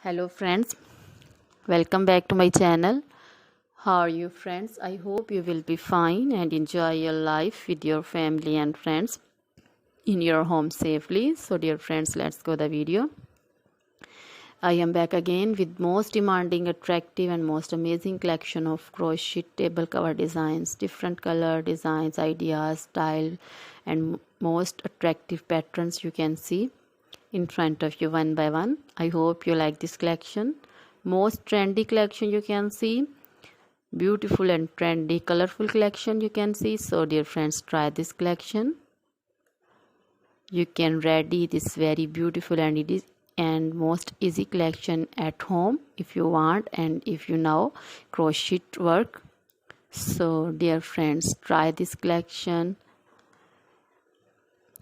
Hello friends, welcome back to my channel. How are you friends? I hope you will be fine and enjoy your life with your family and friends in your home safely. So dear friends, let's go the video. I am back again with most demanding, attractive and most amazing collection of crochet table cover designs, different color designs, ideas, style and most attractive patterns you can see in front of you one by one. I hope you like this collection. Most trendy collection you can see, beautiful and trendy colorful collection you can see. So dear friends, try this collection. You can ready this very beautiful and most easy collection at home if you want and if you know crochet work. So dear friends, try this collection.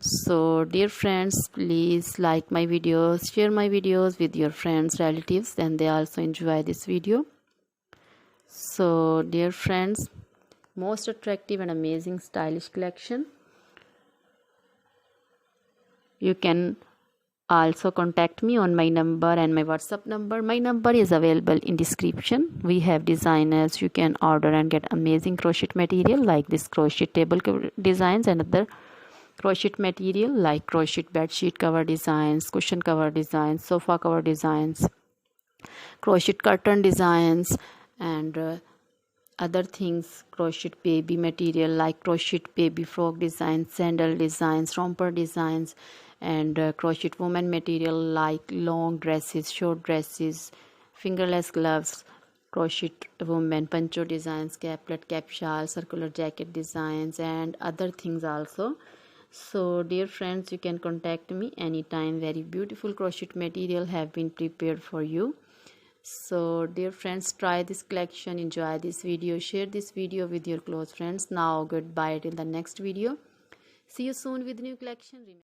So dear friends, please like my videos, share my videos with your friends, relatives, and they also enjoy this video. So dear friends, most attractive and amazing stylish collection. You can also contact me on my number and my WhatsApp number. My number is available in description. We have designers. You can order and get amazing crochet material like this crochet table designs and other crochet material like crochet bed sheet cover designs, cushion cover designs, sofa cover designs, crochet curtain designs and other things, crochet baby material like crochet baby frog designs, sandal designs, romper designs and crochet woman material like long dresses, short dresses, fingerless gloves, crochet woman poncho designs, caplet, cap shawl, circular jacket designs and other things also. So dear friends, you can contact me anytime. Very beautiful crochet material have been prepared for you. So dear friends, try this collection, enjoy this video, share this video with your close friends. Now goodbye till the next video. See you soon with new collection.